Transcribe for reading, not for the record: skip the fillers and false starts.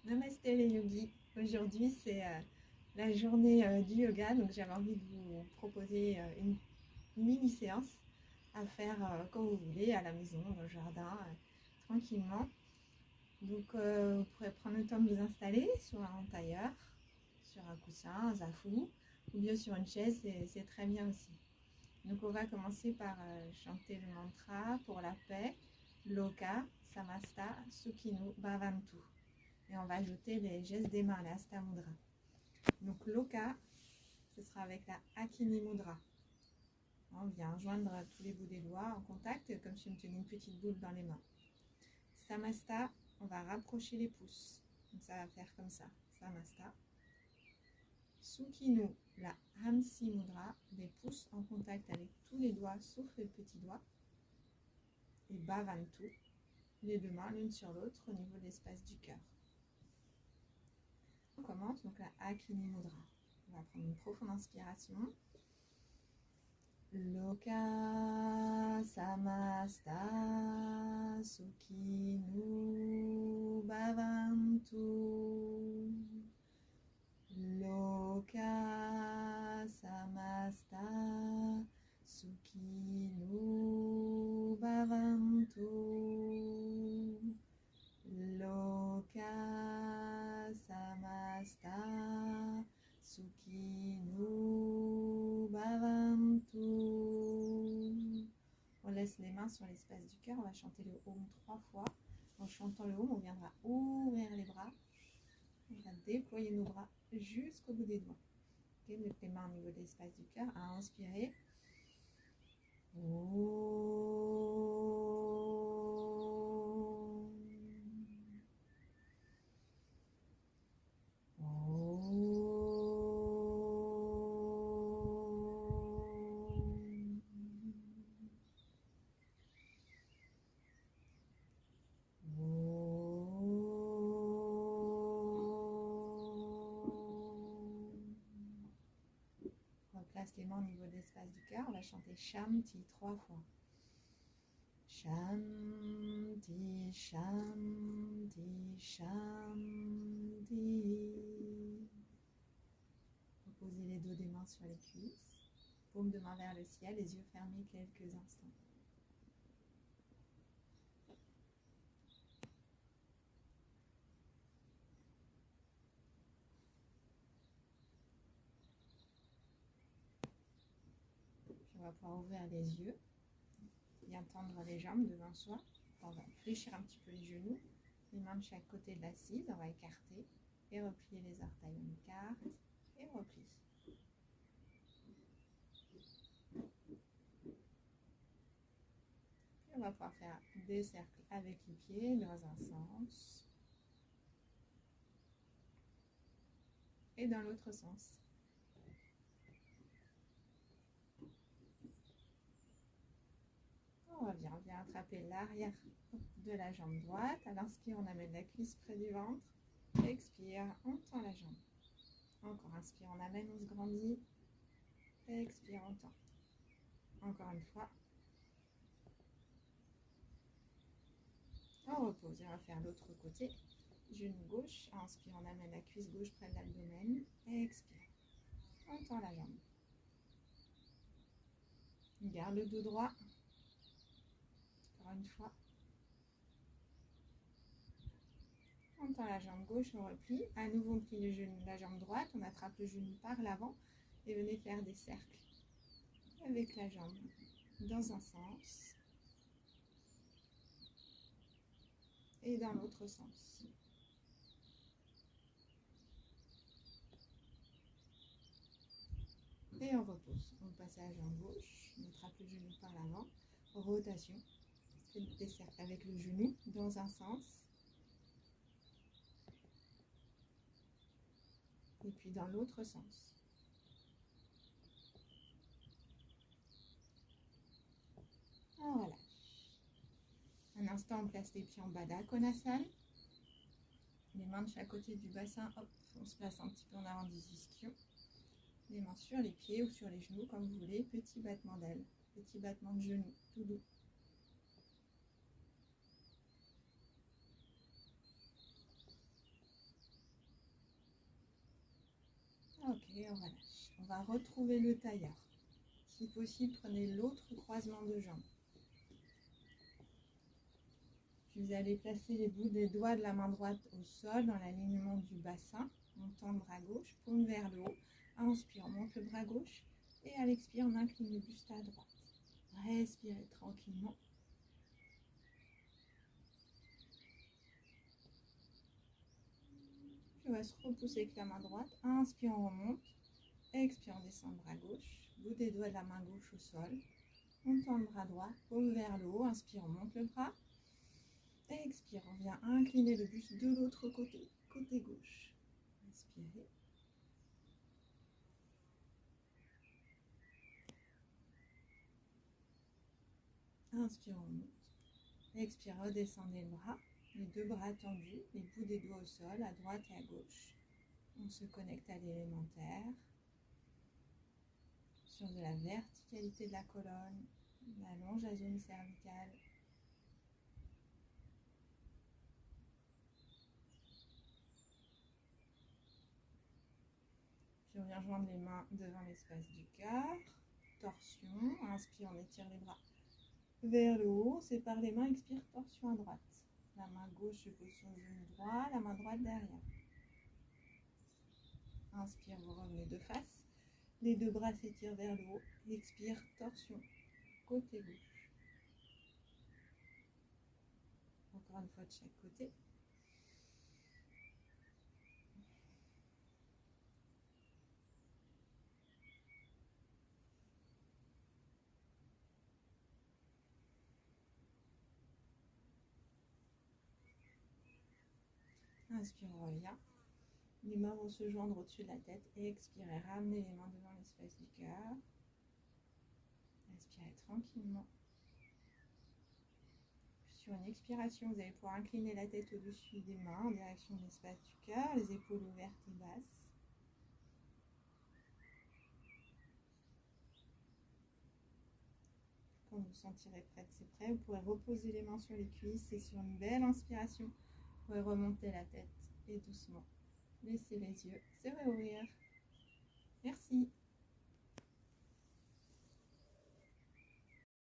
Namasté les yogis. Aujourd'hui c'est la journée du yoga, donc j'avais envie de vous proposer une mini séance à faire quand vous voulez, à la maison, dans le jardin, tranquillement. Donc vous pourrez prendre le temps de vous installer sur un tailleur, sur un coussin, un zafou, ou bien sur une chaise, c'est très bien aussi. Donc on va commencer par chanter le mantra pour la paix, Loka, Samasta, Sukhino, Bhavantu. Et on va ajouter les gestes des mains, la Hasta Mudra. Donc Loka, ce sera avec la Akini Mudra. On vient joindre tous les bouts des doigts en contact, comme si on tenait une petite boule dans les mains. Samasta, on va rapprocher les pouces. Donc ça va faire comme ça, Samasta. Sukhino, la Hamsi Mudra, les pouces en contact avec tous les doigts, sauf le petit doigt. Et Bhavantu, les deux mains l'une sur l'autre au niveau de l'espace du cœur. On commence donc la Akini Mudra. On va prendre une profonde inspiration. Loka Samasta Sukhino Bhavantu. Loka Samasta Sukhino Bhavantu. Loka Samasta Sukhino Bhavantu. On laisse les mains sur l'espace du cœur. On va chanter le Om 3 fois. En chantant le Om, on viendra ouvrir les bras. On va déployer nos bras jusqu'au bout des doigts. Okay, mettre les mains au niveau de l'espace du cœur. À inspirer. Place les mains au niveau de l'espace du cœur. On va chanter Shanti 3 fois. Shanti, Shanti, Shanti. Reposez les dos des mains sur les cuisses. Paume de main vers le ciel, les yeux fermés quelques instants. On va pouvoir ouvrir les yeux, bien tendre les jambes devant soi. On va fléchir un petit peu les genoux, les mains de chaque côté de l'assise. On va écarter et replier les orteils. On écarte et on replie. Et on va pouvoir faire des cercles avec les pieds dans un sens et dans l'autre sens. On revient, on vient attraper l'arrière de la jambe droite. À l'inspire, on amène la cuisse près du ventre. Expire, on tend la jambe. Encore inspire, on amène, on se grandit. Expire, on tend. Encore une fois. On repose et on va faire l'autre côté. Genou gauche. Inspire, on amène la cuisse gauche près de l'abdomen. Expire. On tend la jambe. On garde le dos droit. Encore une fois. On tend la jambe gauche, on replie. À nouveau, on plie le genou, la jambe droite. On attrape le genou par l'avant et venez faire des cercles avec la jambe dans un sens et dans l'autre sens. Et on repose. On passe à la jambe gauche. On attrape le genou par l'avant. Rotation. Faites des cercles avec le genou dans un sens. Et puis dans l'autre sens. On relâche. Un instant, on place les pieds en Baddha Konasana. Les mains de chaque côté du bassin. Hop, on se place un petit peu en avant des ischions. Les mains sur les pieds ou sur les genoux, comme vous voulez. Petit battement d'ailes, petit battement de genoux, tout doux. relâche. On va retrouver le tailleur. Si possible, prenez l'autre croisement de jambes. Vous allez placer les bouts des doigts de la main droite au sol dans l'alignement du bassin, montant le bras gauche, paume vers le haut. Inspire, on monte le bras gauche et à l'expire, on incline le buste à droite. Respirez tranquillement. Puis on va se repousser avec la main droite. Inspire, on remonte. Expire, on descend le bras gauche. Bout des doigts de la main gauche au sol. On tend le bras droit, paume vers le haut. Inspire, on monte le bras. Expire, on vient incliner le buste de l'autre côté, côté gauche. Inspirez. Inspire, on monte. Expire, redescendez le bras. Les deux bras tendus, les bouts des doigts au sol, à droite et à gauche. On se connecte à l'élémentaire. Sur de la verticalité de la colonne, on allonge la zone cervicale. Puis on vient joindre les mains devant l'espace du cœur. Torsion. Inspire, on étire les bras vers le haut. Sépare les mains, expire, torsion à droite. La main gauche se pose sur le genou droit, la main droite derrière. Inspire, vous revenez de face. Les deux bras s'étirent vers le haut. Expire, torsion, côté gauche. Encore une fois de chaque côté. Inspire, on revient. Les mains vont se joindre au-dessus de la tête. Et expirez, ramenez les mains devant l'espace du cœur. Inspirez tranquillement. Sur une expiration, vous allez pouvoir incliner la tête au-dessus des mains en direction de l'espace du cœur, les épaules ouvertes et basses. Quand vous sentirez prête, c'est prêt. Vous pourrez reposer les mains sur les cuisses et sur une belle inspiration, vous pourrez remonter la tête et doucement laisser les yeux se réouvrir. Merci.